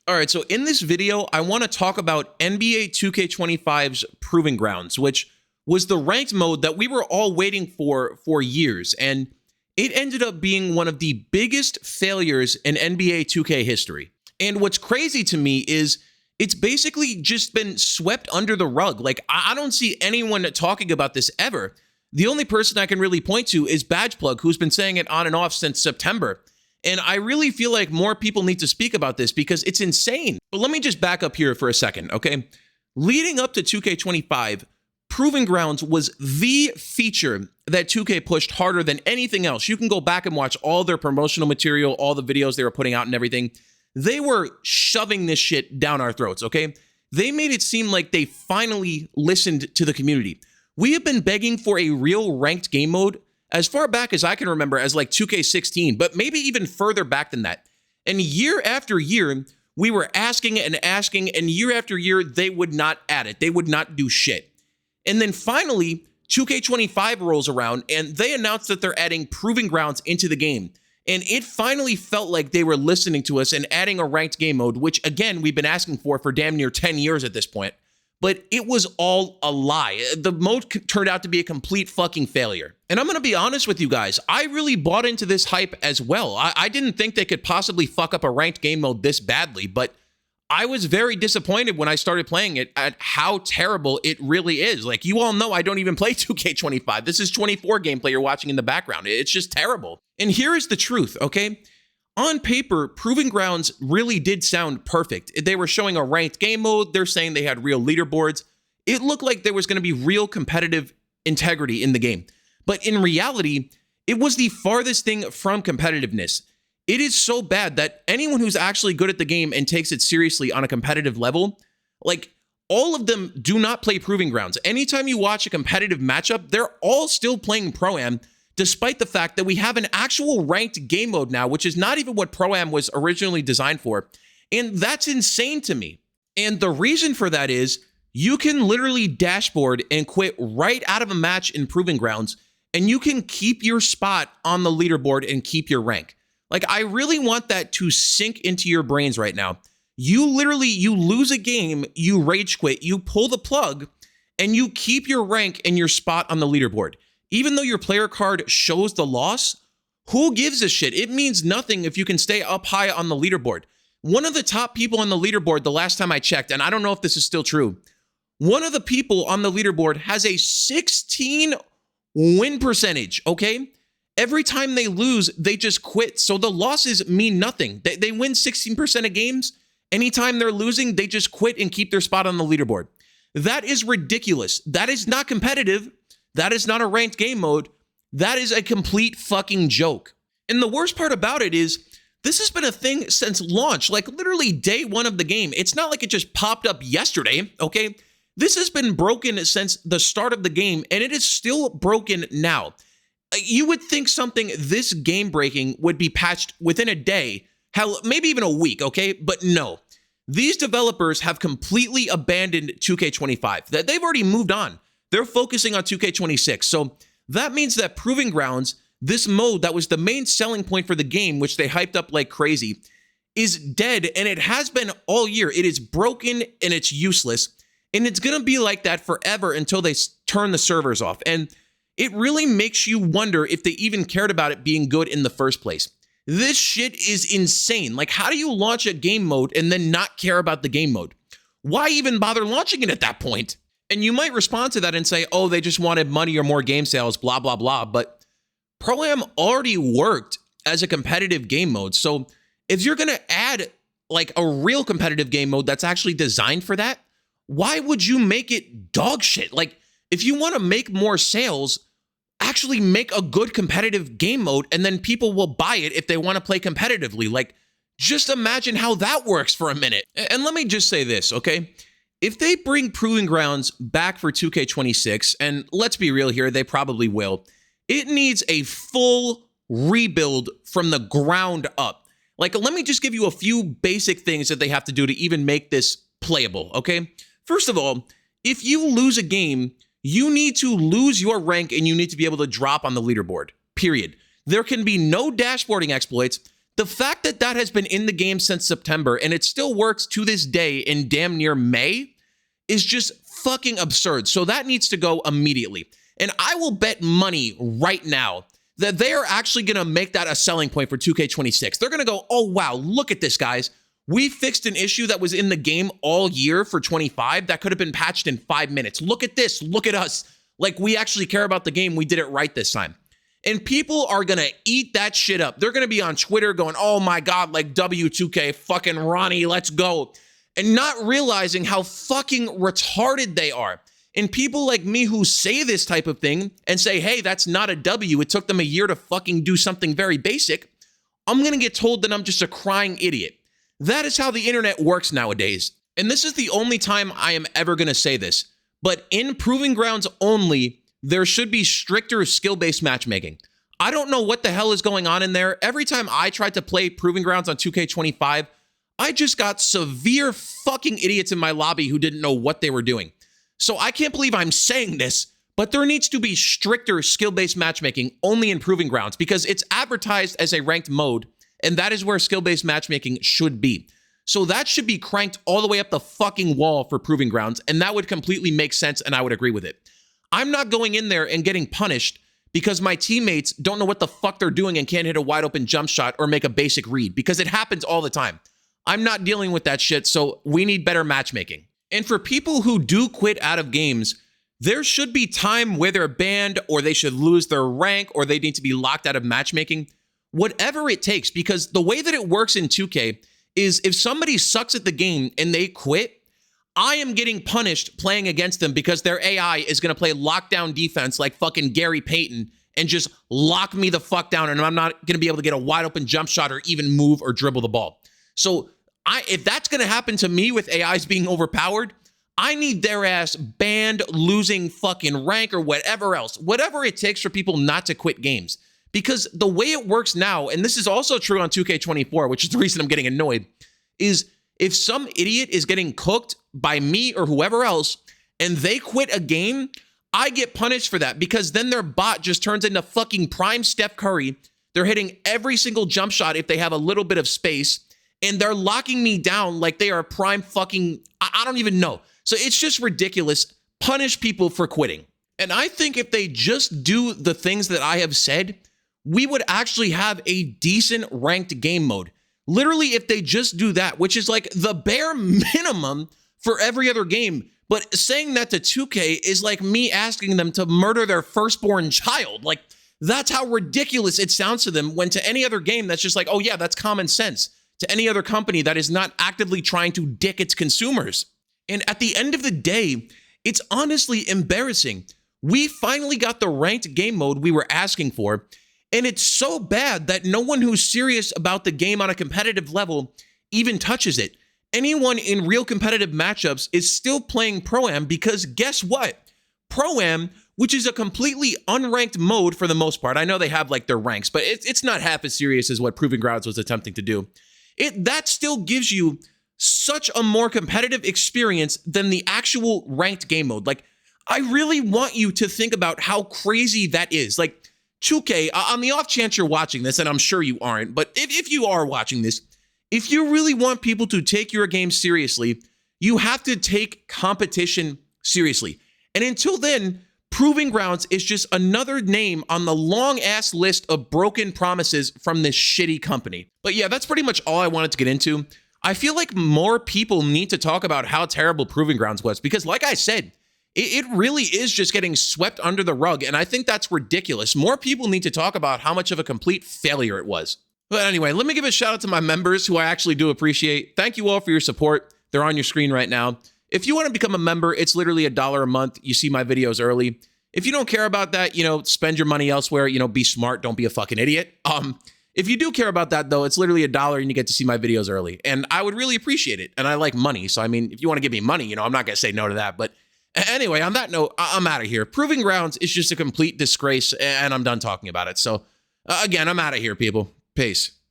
All right, so in this video, I want to talk about NBA 2K25's Proving Grounds, which was the ranked mode that we were all waiting for years, and it ended up being one of the biggest failures in NBA 2K history. And what's crazy to me is it's basically just been swept under the rug. Like, I don't see anyone talking about this ever. The only person I can really point to is Badgeplug, who's been saying it on and off since September. And I really feel like more people need to speak about this because it's insane. But let me just back up here for a second, okay? Leading up to 2K25, Proving Grounds was the feature that 2K pushed harder than anything else. You can go back and watch all their promotional material, all the videos they were putting out and everything. They were shoving this shit down our throats, okay? They made it seem like they finally listened to the community. We have been begging for a real ranked game mode as far back as I can remember as like 2K16, but maybe even further back than that. And year after year, we were asking and asking, and year after year, they would not add it. They would not do shit. And then finally, 2K25 rolls around, and they announced that they're adding Proving Grounds into the game. And it finally felt like they were listening to us and adding a ranked game mode, which again, we've been asking for damn near 10 years at this point. But it was all a lie. The mode turned out to be a complete fucking failure. And I'm gonna be honest with you guys, I really bought into this hype as well. I didn't think they could possibly fuck up a ranked game mode this badly, but I was very disappointed when I started playing it at how terrible it really is. Like, you all know I don't even play 2K25. This is 24 gameplay you're watching in the background. It's just terrible. And here is the truth, okay? On paper, Proving Grounds really did sound perfect. They were showing a ranked game mode. They're saying they had real leaderboards. It looked like there was going to be real competitive integrity in the game. But in reality, it was the farthest thing from competitiveness. It is so bad that anyone who's actually good at the game and takes it seriously on a competitive level, like, all of them do not play Proving Grounds. Anytime you watch a competitive matchup, they're all still playing Pro-Am, despite the fact that we have an actual ranked game mode now, which is not even what Pro-Am was originally designed for. And that's insane to me. And the reason for that is you can literally dashboard and quit right out of a match in Proving Grounds, and you can keep your spot on the leaderboard and keep your rank. Like, I really want that to sink into your brains right now. You lose a game, you rage quit, you pull the plug, and you keep your rank and your spot on the leaderboard. Even though your player card shows the loss, who gives a shit? It means nothing if you can stay up high on the leaderboard. One of the top people on the leaderboard the last time I checked, and I don't know if this is still true, one of the people on the leaderboard has a 16 win percentage, okay? Every time they lose, they just quit. So the losses mean nothing. They win 16% of games. Anytime they're losing, they just quit and keep their spot on the leaderboard. That is ridiculous. That is not competitive. That is not a ranked game mode. That is a complete fucking joke. And the worst part about it is this has been a thing since launch, like literally day one of the game. It's not like it just popped up yesterday, okay? This has been broken since the start of the game, and it is still broken now. You would think something this game-breaking would be patched within a day, hell, maybe even a week, okay? But no. These developers have completely abandoned 2K25. They've already moved on. They're focusing on 2K26. So that means that Proving Grounds, this mode that was the main selling point for the game, which they hyped up like crazy, is dead, and it has been all year. It is broken and it's useless, and it's gonna be like that forever until they turn the servers off. And it really makes you wonder if they even cared about it being good in the first place. This shit is insane. Like, how do you launch a game mode and then not care about the game mode? Why even bother launching it at that point? And you might respond to that and say, oh, they just wanted money or more game sales, blah, blah, blah. But Pro-Am already worked as a competitive game mode. So if you're going to add like a real competitive game mode that's actually designed for that, why would you make it dog shit? Like, if you want to make more sales, actually make a good competitive game mode, and then people will buy it if they want to play competitively. Like, just imagine how that works for a minute. And let me just say this, okay? If they bring Proving Grounds back for 2K26, and let's be real here, they probably will, it needs a full rebuild from the ground up. Like, let me just give you a few basic things that they have to do to even make this playable, okay? First of all, if you lose a game, you need to lose your rank and you need to be able to drop on the leaderboard, period. There can be no dashboarding exploits. The fact that that has been in the game since September and it still works to this day in damn near May is just fucking absurd. So that needs to go immediately. And I will bet money right now that they are actually going to make that a selling point for 2K26. They're going to go, oh, wow, look at this, guys. We fixed an issue that was in the game all year for 25 that could have been patched in 5 minutes. Look at this. Look at us. Like, we actually care about the game. We did it right this time. And people are going to eat that shit up. They're going to be on Twitter going, oh my God, like W2K, fucking Ronnie, let's go. And not realizing how fucking retarded they are. And people like me who say this type of thing and say, hey, that's not a W. It took them a year to fucking do something very basic. I'm going to get told that I'm just a crying idiot. That is how the internet works nowadays. And this is the only time I am ever going to say this. But in Proving Grounds only, there should be stricter skill-based matchmaking. I don't know what the hell is going on in there. Every time I tried to play Proving Grounds on 2K25, I just got severe fucking idiots in my lobby who didn't know what they were doing. So I can't believe I'm saying this, but there needs to be stricter skill-based matchmaking only in Proving Grounds because it's advertised as a ranked mode, and that is where skill-based matchmaking should be. So that should be cranked all the way up the fucking wall for Proving Grounds, and that would completely make sense, and I would agree with it. I'm not going in there and getting punished because my teammates don't know what the fuck they're doing and can't hit a wide open jump shot or make a basic read, because it happens all the time. I'm not dealing with that shit, so we need better matchmaking. And for people who do quit out of games, there should be time where they're banned or they should lose their rank or they need to be locked out of matchmaking. Whatever it takes, because the way that it works in 2K is if somebody sucks at the game and they quit, I am getting punished playing against them because their AI is going to play lockdown defense like fucking Gary Payton and just lock me the fuck down, and I'm not going to be able to get a wide open jump shot or even move or dribble the ball. So if that's going to happen to me with AIs being overpowered, I need their ass banned, losing fucking rank or whatever else, whatever it takes for people not to quit games. Because the way it works now, and this is also true on 2K24, which is the reason I'm getting annoyed, is if some idiot is getting cooked by me or whoever else, and they quit a game, I get punished for that because then their bot just turns into fucking prime Steph Curry. They're hitting every single jump shot if they have a little bit of space, and they're locking me down like they are prime fucking, I don't even know. So it's just ridiculous. Punish people for quitting. And I think if they just do the things that I have said, we would actually have a decent ranked game mode. Literally, if they just do that, which is like the bare minimum for every other game. But saying that to 2K is like me asking them to murder their firstborn child. Like, that's how ridiculous it sounds to them, when to any other game, that's just like, oh yeah, that's common sense. To any other company that is not actively trying to dick its consumers. And at the end of the day, it's honestly embarrassing. We finally got the ranked game mode we were asking for, and it's so bad that no one who's serious about the game on a competitive level even touches it. Anyone in real competitive matchups is still playing Pro-Am because guess what? Pro-Am, which is a completely unranked mode for the most part. I know they have like their ranks, but it's not half as serious as what Proving Grounds was attempting to do. That still gives you such a more competitive experience than the actual ranked game mode. Like, I really want you to think about how crazy that is. Like, 2K, on the off chance you're watching this, and I'm sure you aren't, but if you are watching this, if you really want people to take your game seriously, you have to take competition seriously. And until then, Proving Grounds is just another name on the long-ass list of broken promises from this shitty company. But yeah, that's pretty much all I wanted to get into. I feel like more people need to talk about how terrible Proving Grounds was, because like I said, it really is just getting swept under the rug, and I think that's ridiculous. More people need to talk about how much of a complete failure it was. But anyway, let me give a shout out to my members, who I actually do appreciate. Thank you all for your support. They're on your screen right now. If you want to become a member, it's literally $1 a month. You see my videos early. If you don't care about that, spend your money elsewhere. Be smart. Don't be a fucking idiot. If you do care about that, though, it's literally $1 and you get to see my videos early. And I would really appreciate it. And I like money. So, I mean, if you want to give me money, I'm not going to say no to that. But anyway, on that note, I'm out of here. Proving Grounds is just a complete disgrace, and I'm done talking about it. So, again, I'm out of here, people. Peace.